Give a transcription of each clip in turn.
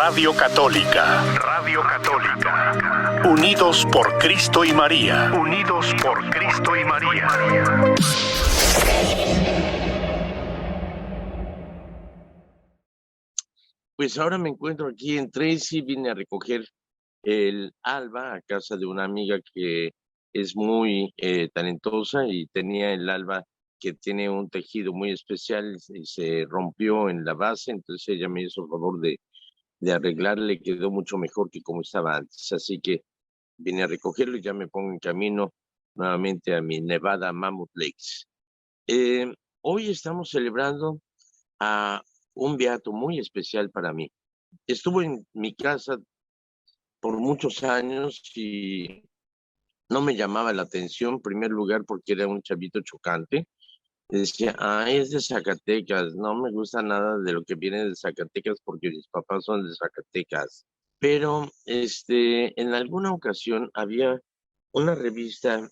Radio Católica. Radio Católica. Unidos por Cristo y María. Unidos por Cristo y María. Pues ahora me encuentro aquí en Tracy, vine a recoger el alba a casa de una amiga que es muy talentosa y tenía el alba que tiene un tejido muy especial y se rompió en la base, entonces ella me hizo el favor de arreglarle, quedó mucho mejor que como estaba antes, así que vine a recogerlo y ya me pongo en camino nuevamente a mi Nevada Mammoth Lakes. Hoy estamos celebrando a un beato muy especial para mí. Estuvo en mi casa por muchos años y no me llamaba la atención, en primer lugar porque era un chavito chocante. Decía, es de Zacatecas, no me gusta nada de lo que viene de Zacatecas porque mis papás son de Zacatecas. Pero en alguna ocasión había una revista,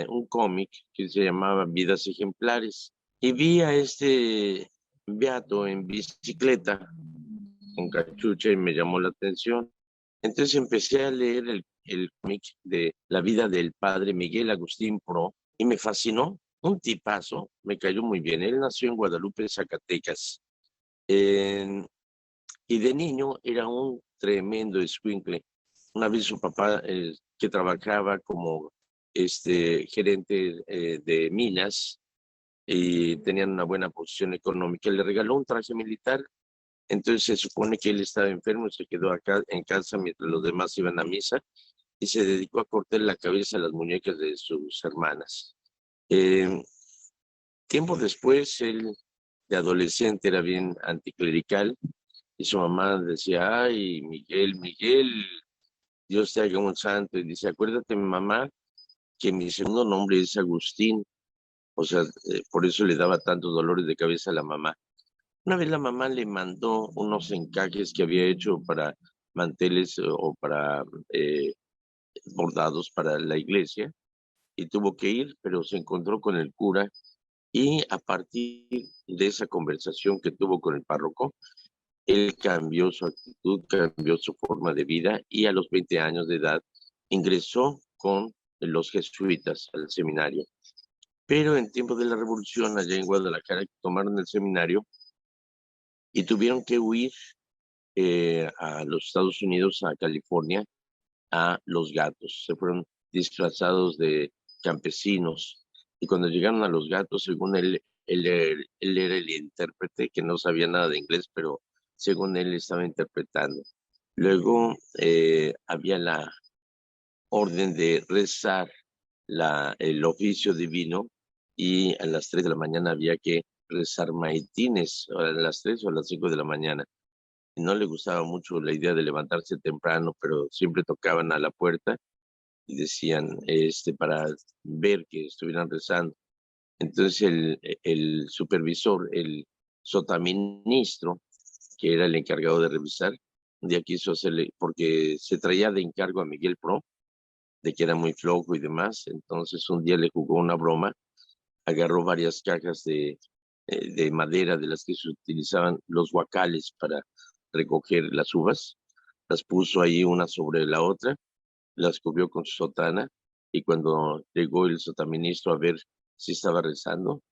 un cómic que se llamaba Vidas Ejemplares y vi a este beato en bicicleta con cachucha y me llamó la atención. Entonces empecé a leer el cómic de la vida del padre Miguel Agustín Pro y me fascinó. Un tipazo, me cayó muy bien. Él nació en Guadalupe, Zacatecas. Y de niño era un tremendo escuincle. Una vez su papá, que trabajaba como gerente de minas y tenían una buena posición económica, le regaló un traje militar. Entonces se supone que él estaba enfermo, se quedó acá en casa mientras los demás iban a misa y se dedicó a cortar la cabeza a las muñecas de sus hermanas. Eh, Tiempo después, él de adolescente era bien anticlerical y su mamá decía, ay, Miguel, Miguel, Dios te haga un santo. Y dice, acuérdate, mamá, que mi segundo nombre es Agustín. O sea, por eso le daba tantos dolores de cabeza a la mamá. Una vez la mamá le mandó unos encajes que había hecho para manteles o para bordados para la iglesia y tuvo que ir, pero se encontró con el cura y a partir de esa conversación que tuvo con el párroco, él cambió su actitud, cambió su forma de vida y a los 20 años de edad ingresó con los jesuitas al seminario. Pero en tiempo de la revolución allá en Guadalajara tomaron el seminario y tuvieron que huir a los Estados Unidos, a California, a Los Gatos. Se fueron disfrazados de campesinos y cuando llegaron a Los Gatos, según él era el intérprete que no sabía nada de inglés, pero según él estaba interpretando. Luego había la orden de rezar el oficio divino y a las 3 de la mañana había que rezar maitines, a las 3 o a las 5 de la mañana. No le gustaba mucho la idea de levantarse temprano, pero siempre tocaban a la puerta y decían, para ver que estuvieran rezando. Entonces el supervisor, el sotaministro, que era el encargado de revisar, un día quiso hacerle, porque se traía de encargo a Miguel Pro, de que era muy flojo y demás, entonces un día le jugó una broma, agarró varias cajas de madera de las que se utilizaban los guacales para recoger las uvas, las puso ahí una sobre la otra, las cubrió con su sotana y cuando llegó el sotaministro a ver si estaba rezando,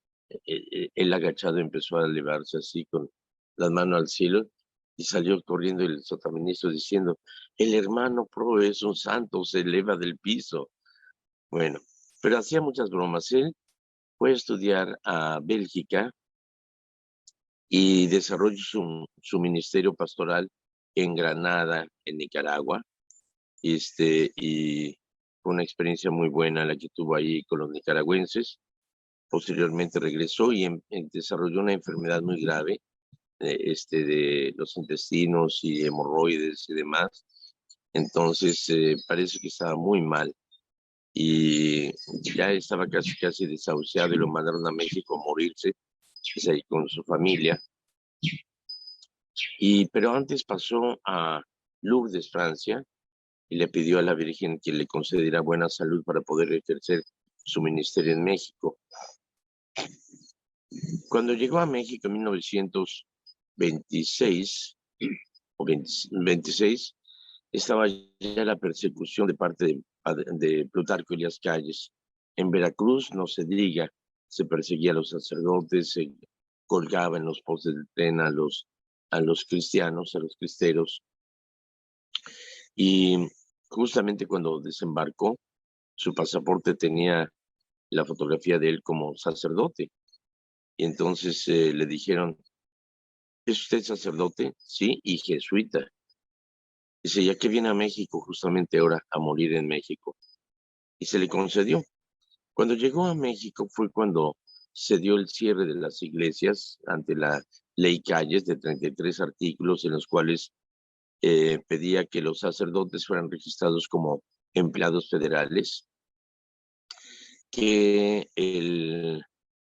él agachado empezó a elevarse así con las manos al cielo y salió corriendo el sotaministro diciendo, el hermano Pro es un santo, se eleva del piso. Bueno, pero hacía muchas bromas. Él fue a estudiar a Bélgica y desarrolló su ministerio pastoral en Granada, en Nicaragua. Y fue una experiencia muy buena la que tuvo ahí con los nicaragüenses. Posteriormente regresó y desarrolló una enfermedad muy grave, de los intestinos y hemorroides y demás. Entonces parece que estaba muy mal y ya estaba casi casi desahuciado y lo mandaron a México a morirse, pues, ahí con su familia. Pero antes pasó a Lourdes, Francia, y le pidió a la Virgen que le concediera buena salud para poder ejercer su ministerio en México. Cuando llegó a México en 1926, o 26, estaba ya la persecución de parte de Plutarco Elías Calles. En Veracruz, no se diga, se perseguía a los sacerdotes, se colgaba en los postes de tren a los cristianos, a los cristeros. Y justamente cuando desembarcó, su pasaporte tenía la fotografía de él como sacerdote. Y entonces le dijeron, ¿es usted sacerdote? Sí, y jesuita. Dice, ya que viene a México justamente ahora a morir en México. Y se le concedió. Cuando llegó a México fue cuando se dio el cierre de las iglesias ante la ley Calles de 33 artículos en los cuales pedía que los sacerdotes fueran registrados como empleados federales, que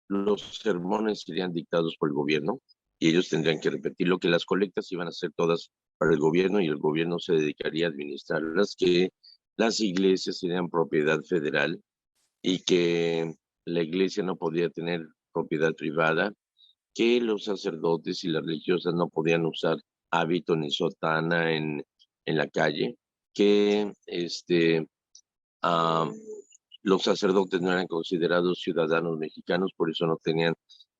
los sermones serían dictados por el gobierno y ellos tendrían que repetirlo, que las colectas iban a ser todas para el gobierno y el gobierno se dedicaría a administrarlas, que las iglesias serían propiedad federal y que la iglesia no podía tener propiedad privada, que los sacerdotes y las religiosas no podían usar hábito ni sotana en la calle, que uh, los sacerdotes no eran considerados ciudadanos mexicanos, por eso no tenían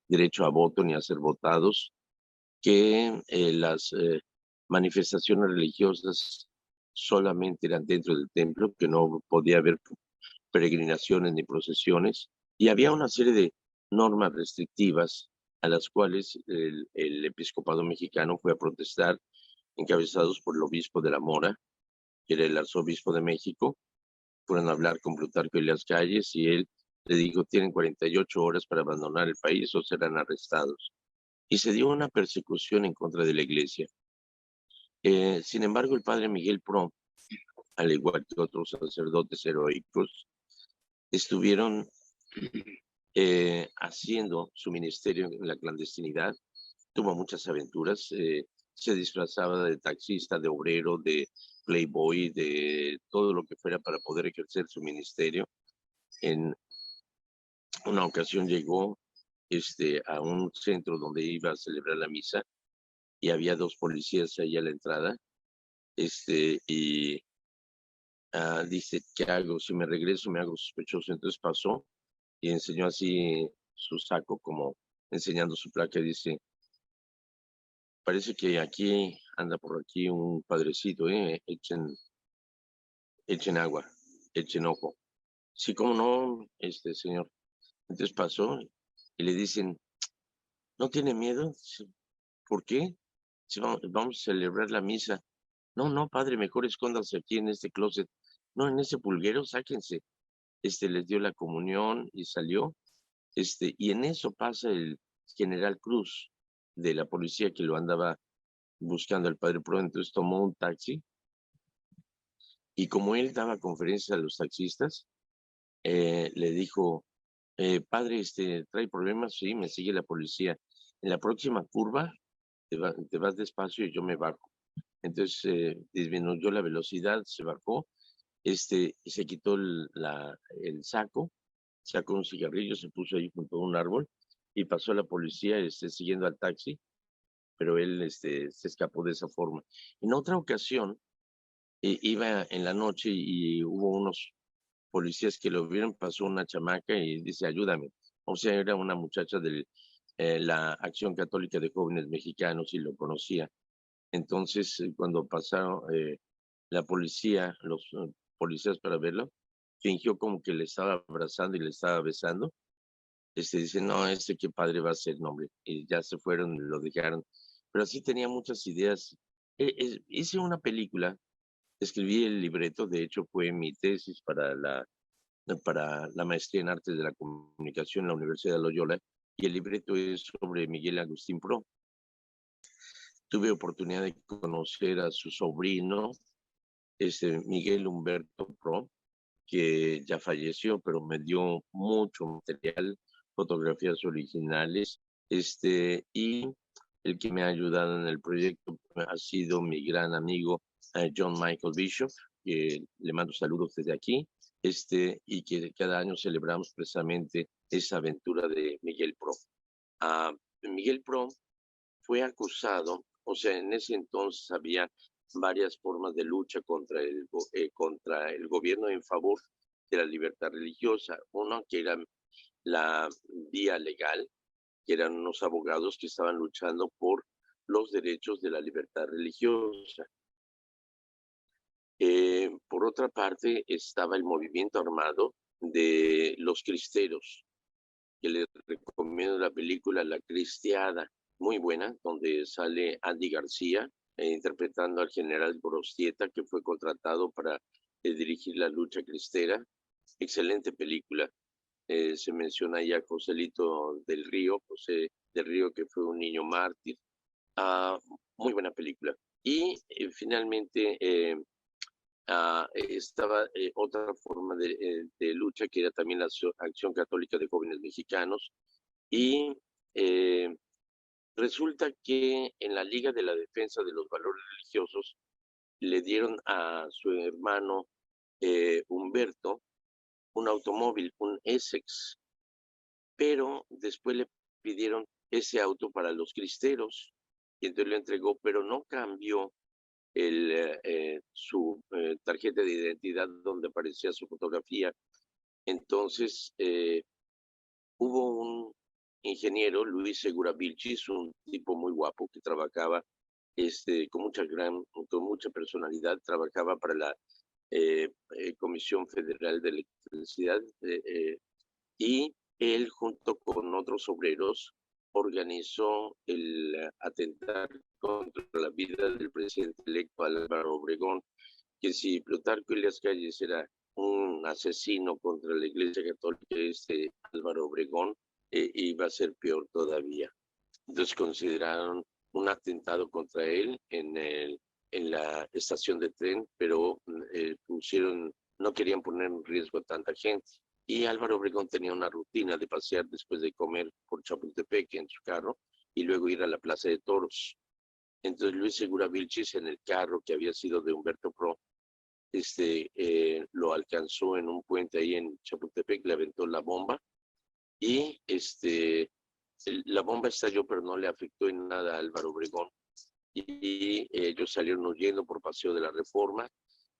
derecho a voto ni a ser votados, que las manifestaciones religiosas solamente eran dentro del templo, que no podía haber peregrinaciones ni procesiones, y había una serie de normas restrictivas a las cuales el episcopado mexicano fue a protestar, encabezados por el obispo de la Mora, que era el arzobispo de México. Fueron a hablar con Plutarco Elías Calles y él le dijo, tienen 48 horas para abandonar el país o serán arrestados. Y se dio una persecución en contra de la iglesia. Sin embargo, el padre Miguel Pro, al igual que otros sacerdotes heroicos, estuvieron haciendo su ministerio en la clandestinidad. Tuvo muchas aventuras. Se disfrazaba de taxista, de obrero, de playboy, de todo lo que fuera para poder ejercer su ministerio. En una ocasión llegó a un centro donde iba a celebrar la misa y había 2 policías ahí a la entrada. Y dice, ¿qué hago? Si me regreso me hago sospechoso. Entonces pasó y enseñó así su saco, como enseñando su placa, y dice, parece que aquí anda por aquí un padrecito, echen agua, echen ojo. Sí, cómo no, señor. Entonces pasó y le dicen, ¿no tiene miedo? ¿Por qué? Sí, vamos a celebrar la misa. No, no, padre, mejor escóndanse aquí en este closet. No, en ese pulguero, sáquense. Les dio la comunión y salió. Y en eso pasa el general Cruz de la policía que lo andaba buscando al padre Pro. Entonces tomó un taxi y como él daba conferencias a los taxistas, le dijo, padre, ¿trae problemas? Sí, me sigue la policía. En la próxima curva te vas despacio y yo me bajo. Entonces disminuyó la velocidad, se bajó, se quitó el saco, sacó un cigarrillo, se puso ahí junto a un árbol y pasó a la policía siguiendo al taxi, pero él se escapó de esa forma. En otra ocasión, iba en la noche y hubo unos policías que lo vieron, pasó una chamaca y dice, ayúdame. O sea, era una muchacha de la Acción Católica de Jóvenes Mexicanos y lo conocía. Entonces, cuando pasaron la policía, los policías para verlo, fingió como que le estaba abrazando y le estaba besando. Dice, no, qué padre va a ser, nombre. Y ya se fueron, lo dejaron. Pero así tenía muchas ideas. Hice una película, escribí el libreto, de hecho fue mi tesis para la maestría en Artes de la Comunicación en la Universidad de Loyola, y el libreto es sobre Miguel Agustín Pro. Tuve oportunidad de conocer a su sobrino, Miguel Humberto Pro, que ya falleció, pero me dio mucho material, fotografías originales, y el que me ha ayudado en el proyecto ha sido mi gran amigo John Michael Bishop, que le mando saludos desde aquí, y que cada año celebramos precisamente esa aventura de Miguel Pro. Miguel Pro fue acusado O sea, en ese entonces había varias formas de lucha contra el gobierno en favor de la libertad religiosa. Uno, que era la vía legal, que eran unos abogados que estaban luchando por los derechos de la libertad religiosa. Por otra parte, estaba el movimiento armado de los cristeros, que les recomiendo la película La Cristiada, muy buena, donde sale Andy García interpretando al general Gorostieta, que fue contratado para dirigir la lucha cristera. Excelente película. Se menciona ya a Joselito del Río, José del Río, que fue un niño mártir. Muy buena película. Y finalmente estaba otra forma de lucha, que era también la Acción Católica de Jóvenes Mexicanos. Y resulta que en la Liga de la Defensa de los Valores Religiosos le dieron a su hermano Humberto un automóvil, un Essex, pero después le pidieron ese auto para los cristeros y entonces lo entregó, pero no cambió su tarjeta de identidad donde aparecía su fotografía. Entonces hubo un ingeniero, Luis Segura Vilchis, un tipo muy guapo que trabajaba con mucha personalidad, trabajaba para la Comisión Federal de Electricidad y él junto con otros obreros organizó el atentar contra la vida del presidente electo Álvaro Obregón, que si Plutarco Elías Calles era un asesino contra la Iglesia Católica, Álvaro Obregón iba a ser peor todavía. Entonces consideraron un atentado contra él en la estación de tren, pero no querían poner en riesgo a tanta gente. Y Álvaro Obregón tenía una rutina de pasear después de comer por Chapultepec en su carro y luego ir a la Plaza de Toros. Entonces Luis Segura Vilchis, en el carro que había sido de Humberto Pro, lo alcanzó en un puente ahí en Chapultepec, le aventó la bomba y la bomba estalló, pero no le afectó en nada a Álvaro Obregón. Y ellos salieron huyendo por Paseo de la Reforma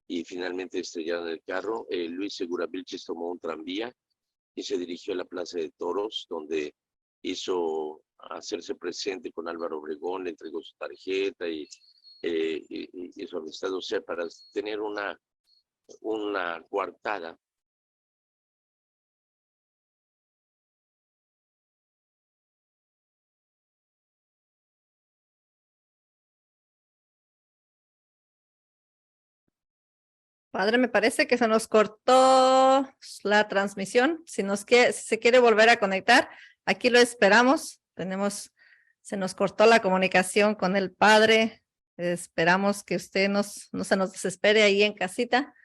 y finalmente estrellaron el carro. Luis Segura Vilchis tomó un tranvía y se dirigió a la Plaza de Toros, donde hizo hacerse presente con Álvaro Obregón, le entregó su tarjeta y su amistad, o sea, para tener una coartada. Padre, me parece que se nos cortó la transmisión. Si se quiere volver a conectar, aquí lo esperamos. Se nos cortó la comunicación con el padre. Esperamos que usted no se nos desespere ahí en casita.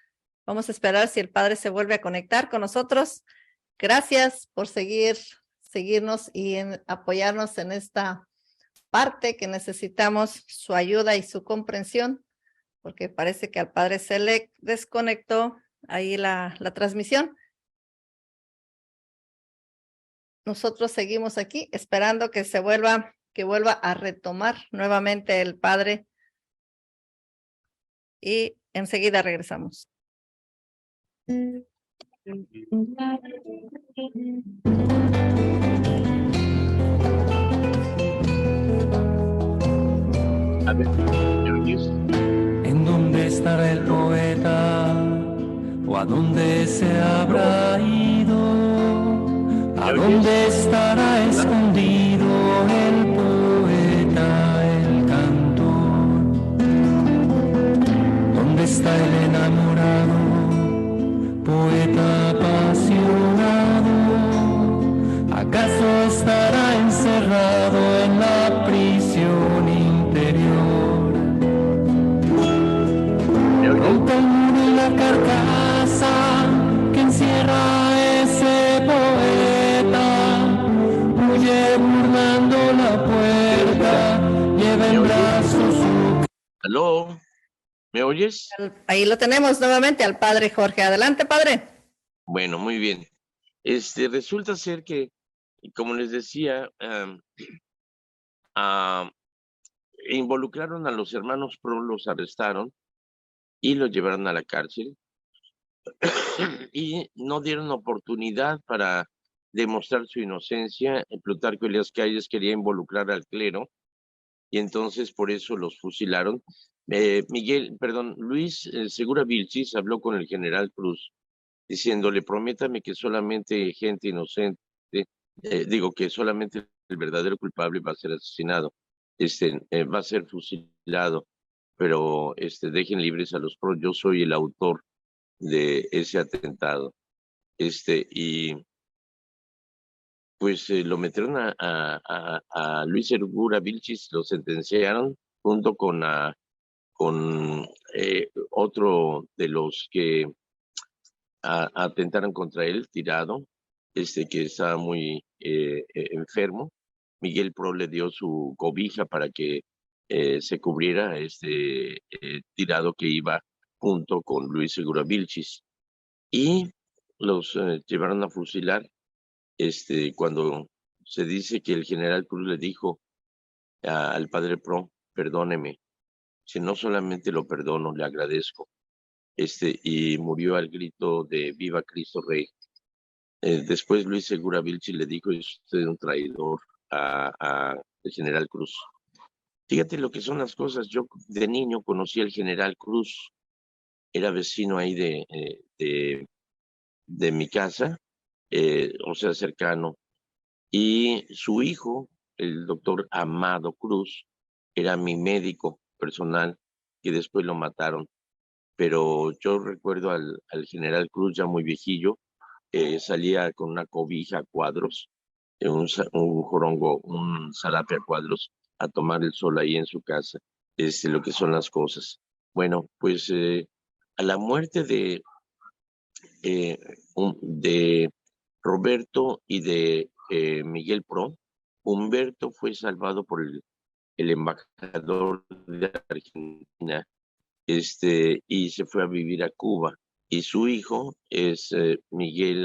Vamos a esperar si el padre se vuelve a conectar con nosotros. Gracias por seguirnos y apoyarnos en esta parte que necesitamos su ayuda y su comprensión, porque parece que al padre se le desconectó ahí la transmisión. Nosotros seguimos aquí esperando que vuelva a retomar nuevamente el padre y enseguida regresamos. A ver, ¿me oyes? ¿En dónde estará el poeta? ¿O a dónde se habrá ido? ¿A dónde estará escondido el poeta, el cantor? ¿Dónde está el enamorado, poeta apasionado? ¿Acaso estará encerrado en la prisión interior? Rompe el muro y la carcasa que encierra ese poeta, huye burlando la puerta, lleva en brazos su... ¿Aló? ¿Me oyes? Ahí lo tenemos nuevamente al padre Jorge. Adelante, padre. Bueno, muy bien. Resulta ser que, como les decía, involucraron a los hermanos Pro, los arrestaron y los llevaron a la cárcel y no dieron oportunidad para demostrar su inocencia. Plutarco Elías Calles quería involucrar al clero y entonces por eso los fusilaron. Luis Segura Vilchis habló con el general Cruz diciéndole, prométame que solamente gente inocente, que solamente el verdadero culpable va a ser asesinado, va a ser fusilado, pero dejen libres a los Pro, yo soy el autor de ese atentado. Y pues lo metieron a Luis Segura Vilchis, lo sentenciaron junto con otro de los que atentaron contra él, tirado, que estaba muy enfermo. Miguel Pro le dio su cobija para que se cubriera tirado que iba junto con Luis Segura Vilchis. Y los llevaron a fusilar. Cuando se dice que el general Cruz le dijo al padre Pro, perdóneme, si no solamente lo perdono, le agradezco. Y murió al grito de Viva Cristo Rey. Después Luis Segura Vilchis le dijo, es usted un traidor al general Cruz. Fíjate lo que son las cosas. Yo de niño conocí al general Cruz, era vecino ahí de mi casa, o sea, cercano. Y su hijo, el doctor Amado Cruz, era mi médico personal, y después lo mataron. Pero yo recuerdo al general Cruz ya muy viejillo, salía con una cobija a cuadros, un jorongo, un zarape a cuadros, a tomar el sol ahí en su casa, lo que son las cosas. Bueno, pues a la muerte de Roberto y de Miguel Pro, Humberto fue salvado por el embajador de Argentina, y se fue a vivir a Cuba. Y su hijo es Miguel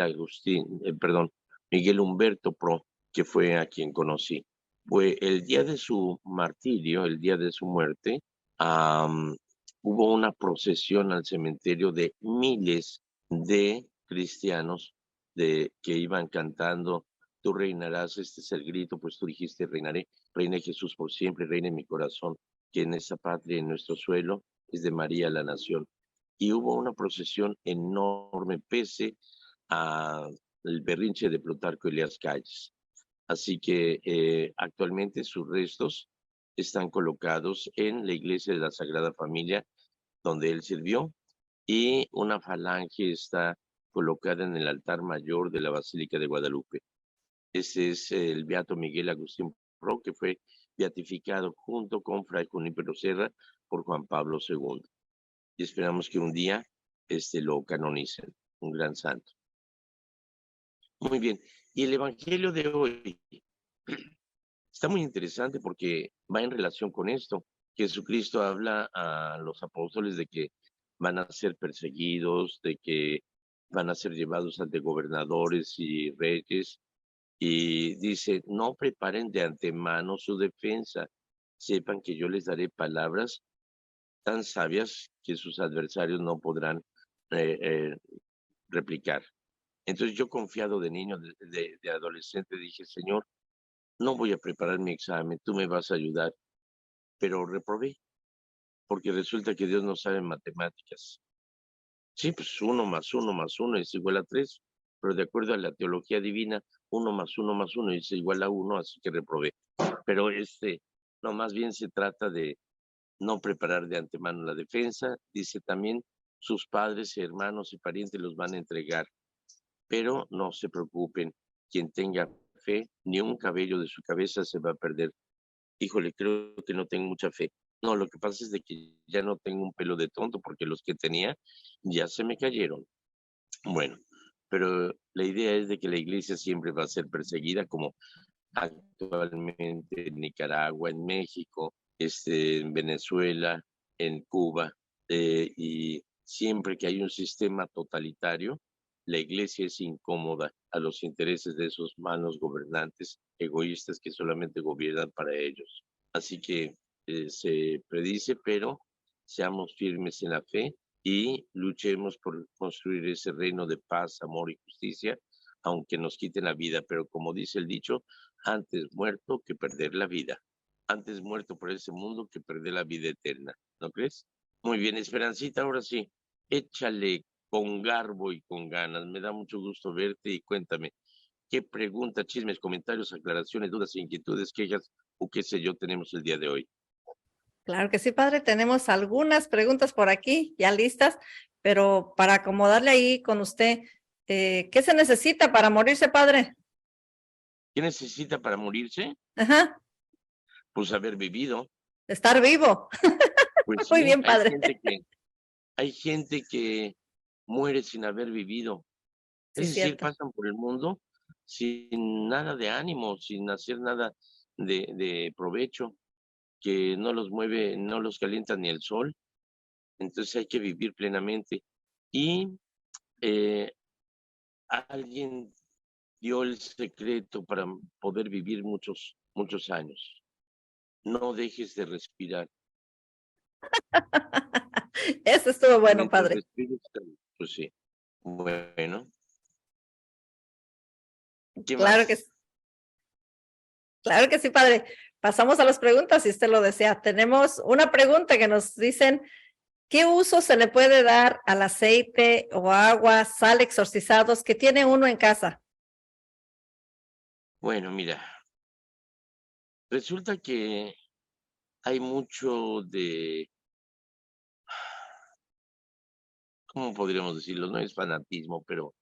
Humberto Pro, que fue a quien conocí. Fue el día de su martirio, el día de su muerte, hubo una procesión al cementerio de miles de cristianos que iban cantando, tú reinarás, este es el grito, pues tú dijiste reinaré, reina Jesús por siempre, reina en mi corazón, que en esta patria, en nuestro suelo, es de María la nación. Y hubo una procesión enorme, pese al berrinche de Plutarco Elías Calles. Así que actualmente sus restos están colocados en la iglesia de la Sagrada Familia, donde él sirvió, y una falange está colocada en el altar mayor de la Basílica de Guadalupe. Ese es el beato Miguel Agustín Pro, que fue beatificado junto con Fray Junípero Serra por Juan Pablo II. Y esperamos que un día lo canonicen, un gran santo. Muy bien, y el Evangelio de hoy está muy interesante porque va en relación con esto. Jesucristo habla a los apóstoles de que van a ser perseguidos, de que van a ser llevados ante gobernadores y reyes, y dice, no preparen de antemano su defensa, sepan que yo les daré palabras tan sabias que sus adversarios no podrán replicar. Entonces yo, confiado de niño, de adolescente, dije, Señor, no voy a preparar mi examen, tú me vas a ayudar. Pero reprobé, porque resulta que Dios no sabe matemáticas. Sí, pues 1 + 1 es igual a 3, pero de acuerdo a la teología divina, 1 + 1 + 1 es igual a 1, así que reprobé. Pero no, más bien se trata de no preparar de antemano la defensa. Dice también, sus padres, hermanos y parientes los van a entregar, pero no se preocupen, quien tenga fe, ni un cabello de su cabeza se va a perder. Híjole, creo que no tengo mucha fe. No, lo que pasa es de que ya no tengo un pelo de tonto, porque los que tenía ya se me cayeron. Bueno, pero la idea es de que la iglesia siempre va a ser perseguida, como actualmente en Nicaragua, en México, en Venezuela, en Cuba, y siempre que hay un sistema totalitario, la iglesia es incómoda a los intereses de esos malos gobernantes egoístas que solamente gobiernan para ellos. Así que se predice, pero seamos firmes en la fe y luchemos por construir ese reino de paz, amor y justicia, aunque nos quiten la vida. Pero como dice el dicho, antes muerto que perder la vida. Antes muerto por ese mundo que perder la vida eterna. ¿No crees? Muy bien, Esperancita, ahora sí, échale con garbo y con ganas. Me da mucho gusto verte y cuéntame, ¿qué preguntas, chismes, comentarios, aclaraciones, dudas, inquietudes, quejas o qué sé yo tenemos el día de hoy? Claro que sí, padre. Tenemos algunas preguntas por aquí ya listas, pero para acomodarle ahí con usted, ¿qué se necesita para morirse, padre? ¿Qué necesita para morirse? Ajá, Pues haber vivido. estar vivo. Pues Muy sí, bien, padre. hay gente que muere sin haber vivido. Sí, Es decir, cierto. pasan por el mundo sin nada de ánimo, sin hacer nada de provecho, que no los mueve, no los calienta ni el sol. Entonces hay que vivir plenamente. Y eh, alguien dio el secreto para poder vivir muchos, muchos años. No dejes de respirar. Eso estuvo bueno, Mientras padre. respires, pues sí. Bueno, ¿qué Claro que, más? claro que sí, padre. Pasamos a las preguntas si usted lo desea. Tenemos una pregunta que nos dicen, ¿qué uso se le puede dar al aceite o agua, sal exorcizados que tiene uno en casa? Bueno, mira, resulta que hay mucho de, ¿cómo podríamos decirlo? No es fanatismo, pero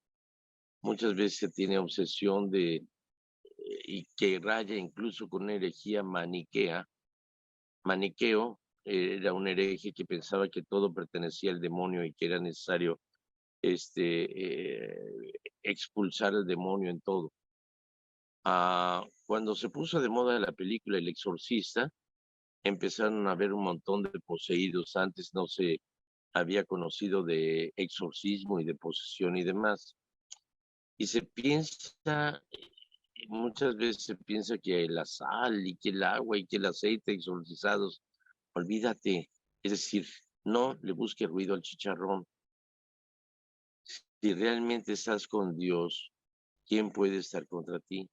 muchas veces se tiene obsesión y que raya incluso con una herejía maniquea. Maniqueo era un hereje que pensaba que todo pertenecía al demonio y que era necesario expulsar al demonio en todo. Cuando se puso de moda la película El Exorcista, empezaron a haber un montón de poseídos. Antes no se había conocido de exorcismo y de posesión y demás. Y se piensa, muchas veces se piensa que la sal y que el agua y que el aceite exorcizados, olvídate, es decir, no le busque ruido al chicharrón. Si realmente estás con Dios, ¿quién puede estar contra ti?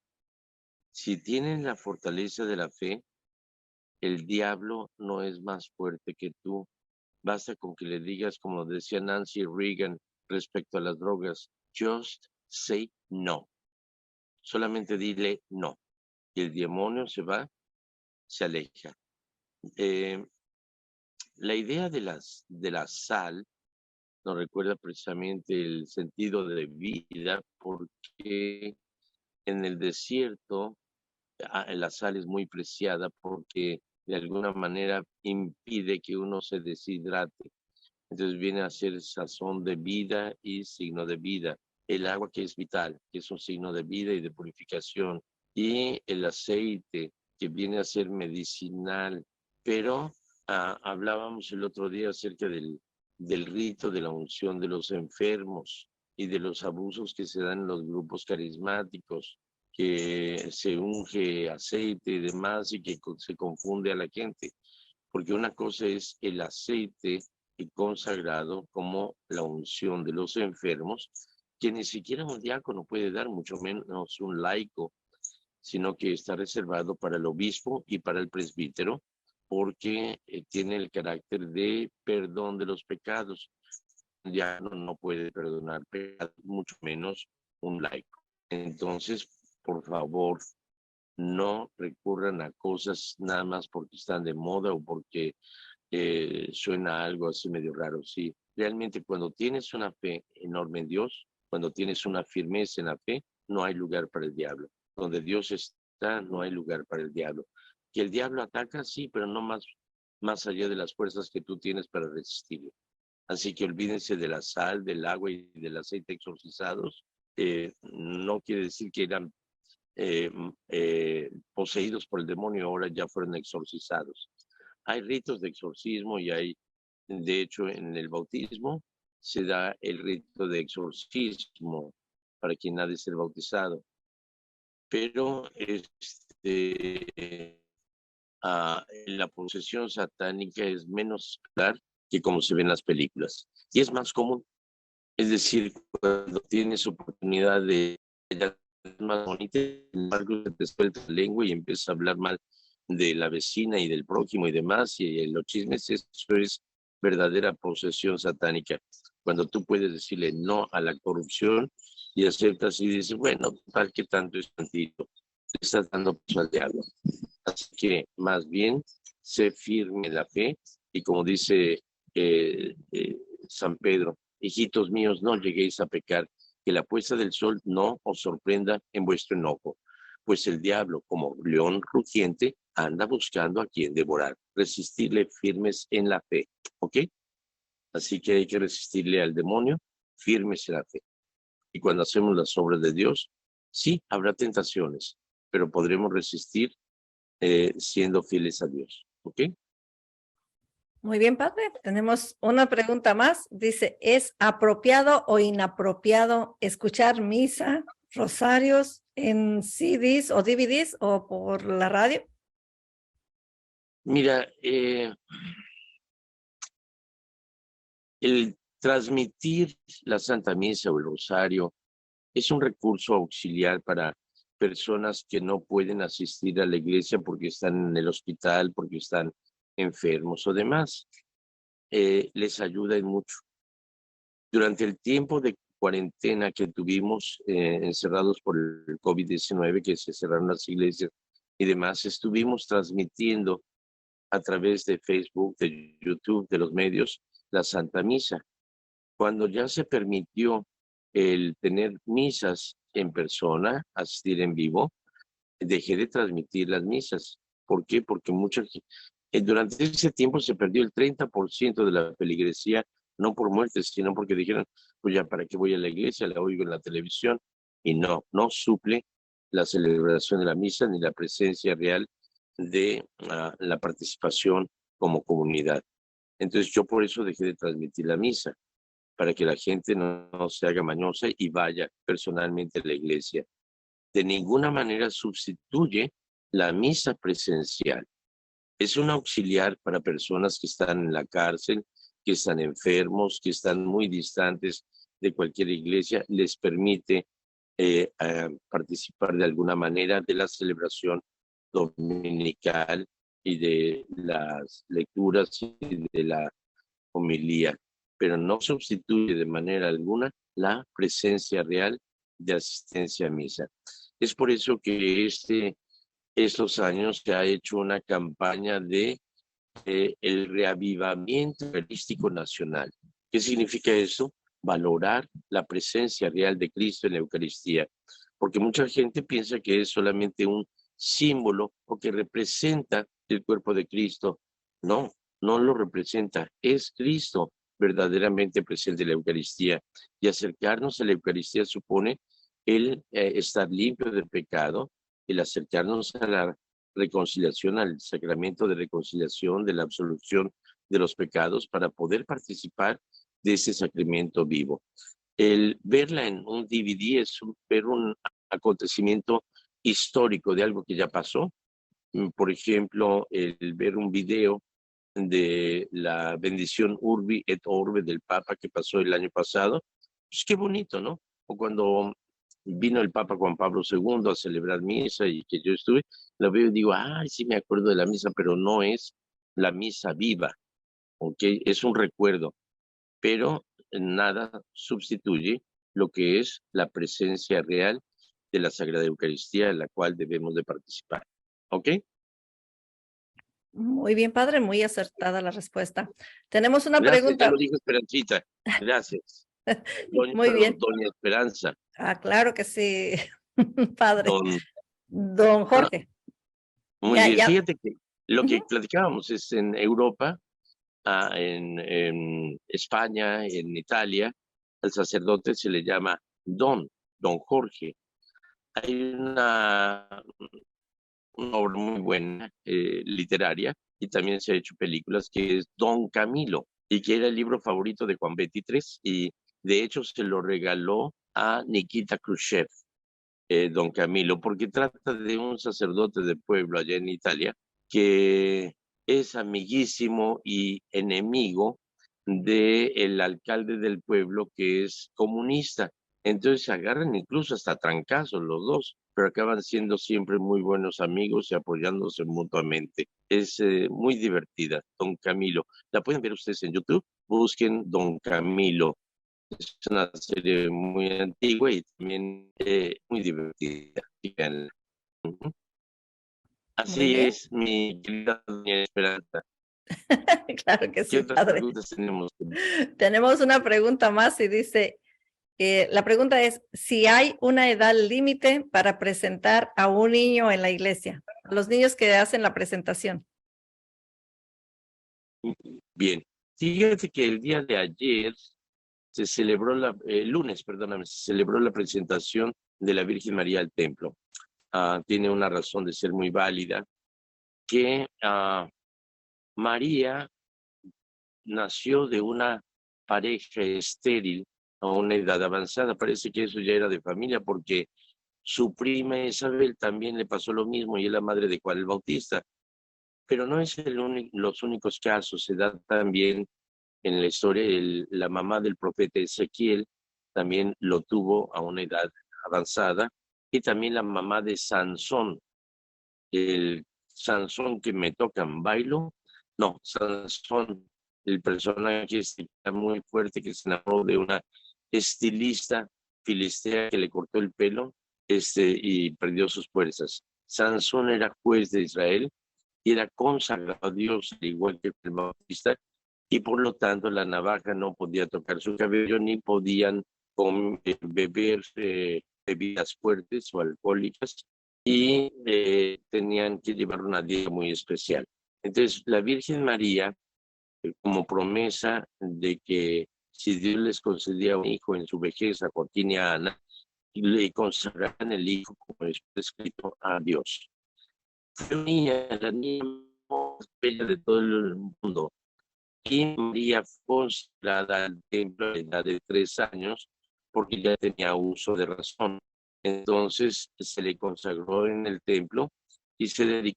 Si tienen la fortaleza de la fe, el diablo no es más fuerte que tú. Basta con que le digas, como decía Nancy Reagan respecto a las drogas, just say no. Solamente dile no. Y el demonio se va, se aleja. Eh, la idea de la sal nos recuerda precisamente el sentido de vida, porque en el desierto la sal es muy preciada porque de alguna manera impide que uno se deshidrate. Entonces viene a ser sazón de vida y signo de vida. El agua que es vital, que es un signo de vida y de purificación. Y el aceite que viene a ser medicinal. Pero hablábamos el otro día acerca del rito de la unción de los enfermos y de los abusos que se dan en los grupos carismáticos, que se unge aceite y demás y que se confunde a la gente. Porque una cosa es el aceite y consagrado como la unción de los enfermos, que ni siquiera un diácono puede dar, mucho menos un laico, sino que está reservado para el obispo y para el presbítero, porque tiene el carácter de perdón de los pecados. Un diácono no puede perdonar pecados, mucho menos un laico. Entonces, por favor, no recurran a cosas nada más porque están de moda o porque suena algo así medio raro. Sí, realmente cuando tienes una fe enorme en Dios, cuando tienes una firmeza en la fe, no hay lugar para el diablo. Donde Dios está, no hay lugar para el diablo. Que el diablo ataca, sí, pero no más allá de las fuerzas que tú tienes para resistirlo. Así que olvídense de la sal, del agua y del aceite exorcizados. No quiere decir que eran poseídos por el demonio, ahora ya fueron exorcizados. Hay ritos de exorcismo y hay, de hecho, en el bautismo se da el rito de exorcismo para quien ha de ser bautizado. Pero la posesión satánica es menos claro que como se ve en las películas. Y es más común. Es decir, cuando tienes oportunidad de más bonita, sin embargo, se te suelta la lengua y empiezas a hablar mal de la vecina y del prójimo y demás, y los chismes, eso es verdadera posesión satánica. Cuando tú puedes decirle no a la corrupción y aceptas y dices, bueno, tal que tanto es tantito, le estás dando paso al diablo. Así que más bien, sé firme en la fe y como dice San Pedro, hijitos míos, no lleguéis a pecar, que la puesta del sol no os sorprenda en vuestro enojo, pues el diablo, como león rugiente, anda buscando a quien devorar. Resistirle firmes en la fe, ¿ok? Así que hay que resistirle al demonio firmes en la fe. Y cuando hacemos las obras de Dios, sí, habrá tentaciones, pero podremos resistir siendo fieles a Dios, ¿ok? Muy bien, padre. Tenemos una pregunta más. Dice, ¿es apropiado o inapropiado escuchar misa, rosarios en CDs o DVDs o por la radio? Mira, el transmitir la Santa Misa o el rosario es un recurso auxiliar para personas que no pueden asistir a la iglesia porque están en el hospital, porque están enfermos o demás. Les ayuda en mucho. Durante el tiempo de cuarentena que tuvimos encerrados por el COVID-19, que se cerraron las iglesias y demás, estuvimos transmitiendo a través de Facebook, de YouTube, de los medios, la Santa Misa. Cuando ya se permitió el tener misas en persona, asistir en vivo, dejé de transmitir las misas. ¿Por qué? Porque durante ese tiempo se perdió el 30% de la feligresía, no por muerte, sino porque dijeron, pues ya para qué voy a la iglesia, la oigo en la televisión, y no suple la celebración de la misa ni la presencia real de la participación como comunidad. Entonces yo por eso dejé de transmitir la misa, para que la gente no se haga mañosa y vaya personalmente a la iglesia. De ninguna manera sustituye la misa presencial. Es un auxiliar para personas que están en la cárcel, que están enfermos, que están muy distantes de cualquier iglesia, les permite participar de alguna manera de la celebración dominical y de las lecturas y de la homilía, pero no sustituye de manera alguna la presencia real de asistencia a misa. Es por eso que estos años se ha hecho una campaña de el reavivamiento eucarístico nacional. ¿Qué significa eso? Valorar la presencia real de Cristo en la Eucaristía, porque mucha gente piensa que es solamente un símbolo o que representa el cuerpo de Cristo. No lo representa, es Cristo verdaderamente presente en la Eucaristía, y acercarnos a la Eucaristía supone el estar limpio de pecado, el acercarnos a la reconciliación, al sacramento de reconciliación, de la absolución de los pecados, para poder participar de ese sacramento vivo. El verla en un DVD es ver un acontecimiento histórico de algo que ya pasó. Por ejemplo, el ver un video de la bendición Urbi et Orbe del Papa que pasó el año pasado, pues qué bonito, ¿no? O cuando vino el Papa Juan Pablo II a celebrar misa y que yo estuve, lo veo y digo, ay, sí me acuerdo de la misa, pero no es la misa viva, ¿ok? Es un recuerdo, pero nada sustituye lo que es la presencia real de la Sagrada Eucaristía, en la cual debemos de participar, ¿ok? Muy bien, padre, muy acertada la respuesta. Tenemos una Gracias, ya pregunta. lo dijo Esperancita. Gracias. Muy bien. Doña Esperanza. Claro que sí, padre. Don, Don Jorge. muy bien, Ya. fíjate que lo que Ujú. platicábamos es en Europa, en España, en Italia, al sacerdote se le llama Don Jorge. Hay una obra muy buena, literaria, y también se ha hecho películas, que es Don Camilo, y que era el libro favorito de Juan XXIII, y de hecho se lo regaló a Nikita Khrushchev, Don Camilo, porque trata de un sacerdote de pueblo allá en Italia, que es amiguísimo y enemigo del alcalde del pueblo, que es comunista. Entonces se agarran incluso hasta trancazos los dos, pero acaban siendo siempre muy buenos amigos y apoyándose mutuamente. Es muy divertida, Don Camilo. La pueden ver ustedes en YouTube, busquen Don Camilo. Es una serie muy antigua y también muy divertida. Fíjenla. Ujú. Muy Así bien. es, mi querida doña Esperanza. Claro que ¿Qué sí, otras padre. preguntas tenemos? Tenemos una pregunta más y dice, la pregunta es, si hay una edad límite para presentar a un niño en la iglesia, a los niños que hacen la presentación. Bien, fíjate que el día de ayer se celebró el lunes, perdóname, se celebró la presentación de la Virgen María al templo. Tiene una razón de ser muy válida, que María nació de una pareja estéril a una edad avanzada. Parece que eso ya era de familia porque su prima Isabel también le pasó lo mismo y es la madre de Juan el Bautista. Pero no es los únicos casos, se da también en la historia, la mamá del profeta Ezequiel también lo tuvo a una edad avanzada, y también la mamá de Sansón, el Sansón que me tocan bailo, no, Sansón, el personaje está muy fuerte que se enamoró de una estilista filistea que le cortó el pelo y perdió sus fuerzas. Sansón era juez de Israel y era consagrado a Dios, al igual que el Bautista, y por lo tanto la navaja no podía tocar su cabello ni podían beber bebidas fuertes o alcohólicas, y tenían que llevar una dieta muy especial. Entonces la Virgen María, como promesa de que si Dios les concedía un hijo en su vejez a Joaquín y a Ana, le consagraban el hijo como está escrito a Dios. Fue la niña más bella de todo el mundo. Y María fue consagrada al templo a la edad de 3 años porque ya tenía uso de razón. Entonces se le consagró en el templo y se le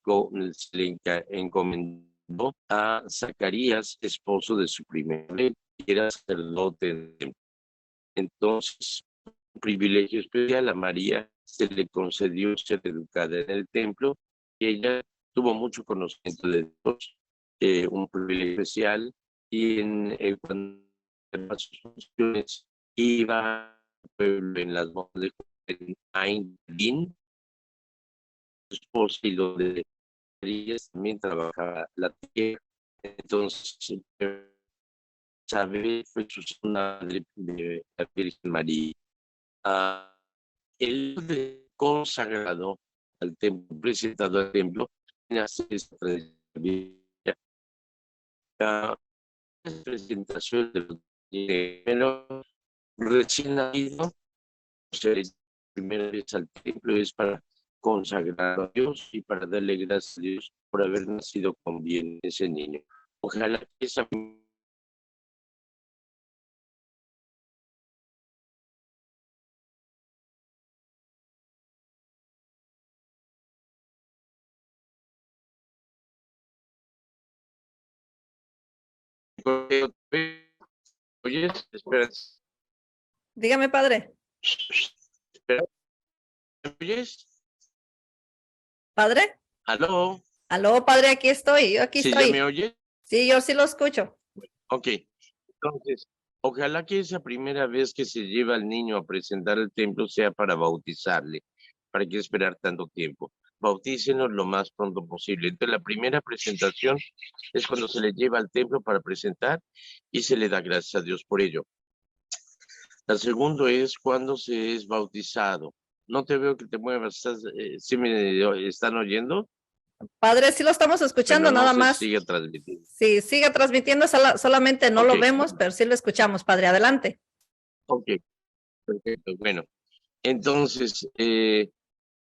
encomendó a Zacarías, esposo de su primer rey, que era sacerdote. Entonces, un privilegio especial a María se le concedió ser educada en el templo, y ella tuvo mucho conocimiento de Dios, un privilegio especial, y cuando hacía sus funciones iba al pueblo en las bodas de Ain Din, su esposa, y donde ella también trabajaba la tierra. Entonces, Isabel fue su segunda madre de la Virgen María. El consagrado al templo, presentado al templo, nace esta tradición. La presentación de los niños recién nacidos, primera vez al templo, es para consagrar a Dios y para darle gracias a Dios por haber nacido con bien ese niño. Ojalá que esa oyes, espera, Dígame, padre. espera, ¿me oyes? ¿Padre? ¿Aló? Aló, padre, aquí estoy, yo aquí ¿Sí ya me estoy. oyes? Sí, yo sí lo escucho. Ok, entonces, ojalá que esa primera vez que se lleva al niño a presentar el templo sea para bautizarle. ¿Para qué esperar tanto tiempo? Bautícenos lo más pronto posible. Entonces, la primera presentación es cuando se le lleva al templo para presentar y se le da gracias a Dios por ello. La segunda es cuando se es bautizado. No te veo que te muevas. ¿Sí me están oyendo? Padre, sí lo estamos escuchando, Bueno, no nada se más. sigue transmitiendo. Sí, sigue transmitiendo, solamente no lo Ok, vemos, pero sí lo escuchamos, padre. Adelante. ok, perfecto. Bueno, entonces,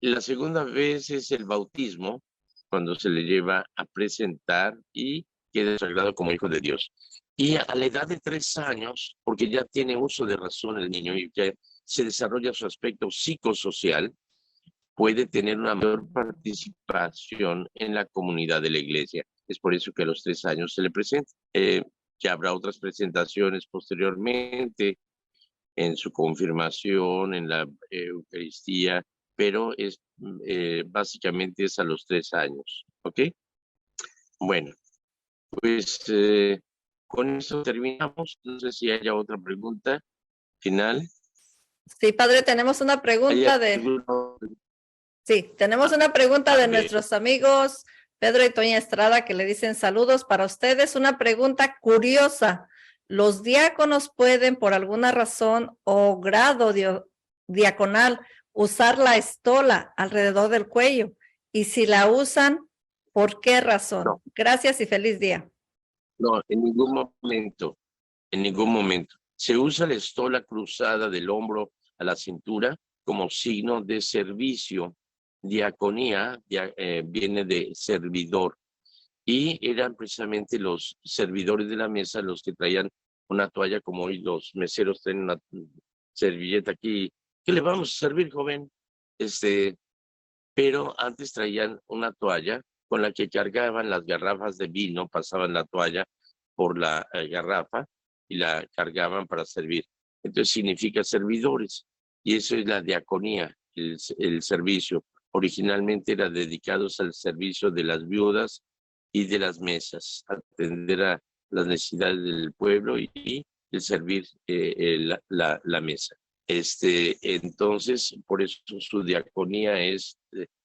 la segunda vez es el bautismo, cuando se le lleva a presentar y queda sagrado como hijo de Dios. Y a la edad de 3 años, porque ya tiene uso de razón el niño y que se desarrolla su aspecto psicosocial, puede tener una mayor participación en la comunidad de la iglesia. Es por eso que a los 3 años se le presenta. Ya habrá otras presentaciones posteriormente en su confirmación, en la Eucaristía, pero básicamente es a los 3 años, ¿ok? Bueno, pues con eso terminamos. No sé si haya otra pregunta final. Sí, padre, tenemos una pregunta tenemos una pregunta de nuestros amigos Pedro y Toña Estrada, que le dicen saludos para ustedes. Una pregunta curiosa. ¿Los diáconos pueden, por alguna razón o grado diaconal, usar la estola alrededor del cuello? Y si la usan, ¿por qué razón? No. Gracias y feliz día. No, en ningún momento. En ningún momento. Se usa la estola cruzada del hombro a la cintura como signo de servicio. Diaconía viene de servidor. Y eran precisamente los servidores de la mesa los que traían una toalla, como hoy los meseros traen una servilleta aquí. ¿Qué le vamos a servir, joven? Pero antes traían una toalla con la que cargaban las garrafas de vino, pasaban la toalla por la garrafa y la cargaban para servir. Entonces significa servidores, y eso es la diaconía, el servicio. Originalmente era dedicados al servicio de las viudas y de las mesas, atender a las necesidades del pueblo y el servir la mesa. Entonces, por eso su diaconía es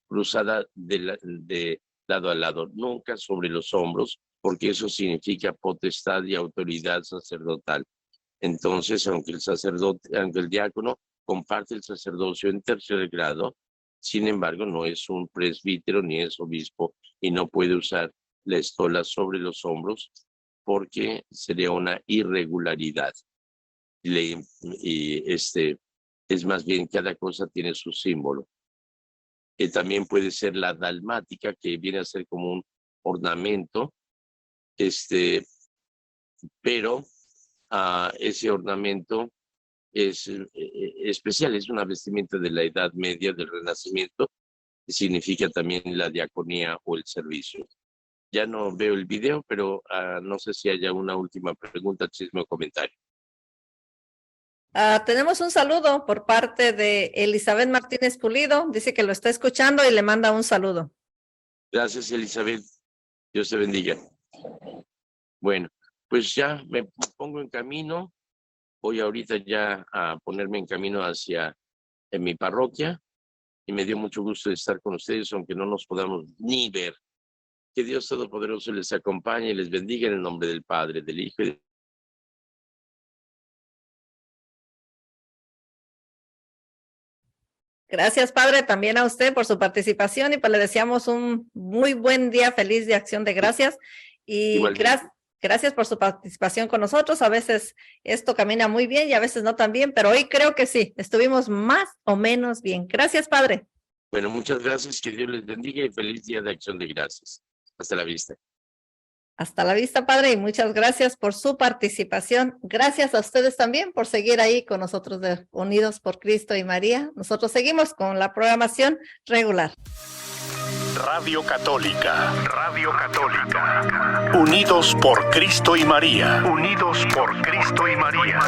cruzada de lado a lado, nunca sobre los hombros, porque eso significa potestad y autoridad sacerdotal. Entonces, aunque el diácono comparte el sacerdocio en 3er grado, sin embargo, no es un presbítero ni es obispo y no puede usar la estola sobre los hombros porque sería una irregularidad. Es más bien, cada cosa tiene su símbolo. También puede ser la dalmática, que viene a ser como un ornamento, pero ese ornamento es especial, es una vestimenta de la Edad Media, del Renacimiento, que significa también la diaconía o el servicio. Ya no veo el video, pero no sé si haya una última pregunta, chisme o comentario. Tenemos un saludo por parte de Elizabeth Martínez Pulido. Dice que lo está escuchando y le manda un saludo. Gracias, Elizabeth. Dios te bendiga. Bueno, pues ya me pongo en camino. Voy ahorita ya a ponerme en camino hacia mi parroquia y me dio mucho gusto estar con ustedes, aunque no nos podamos ni ver. Que Dios Todopoderoso les acompañe y les bendiga en el nombre del Padre, del Hijo y del Gracias, padre, también a usted por su participación y pues le deseamos un muy buen día, feliz de Acción de Gracias y gracias por su participación con nosotros. A veces esto camina muy bien y a veces no tan bien, pero hoy creo que sí, estuvimos más o menos bien. Gracias, padre. Bueno, muchas gracias, que Dios les bendiga y feliz día de Acción de Gracias. Hasta la vista. Hasta la vista, padre, y muchas gracias por su participación. Gracias a ustedes también por seguir ahí con nosotros de Unidos por Cristo y María. Nosotros seguimos con la programación regular. Radio Católica, Radio Católica. Unidos por Cristo y María. Unidos por Cristo y María.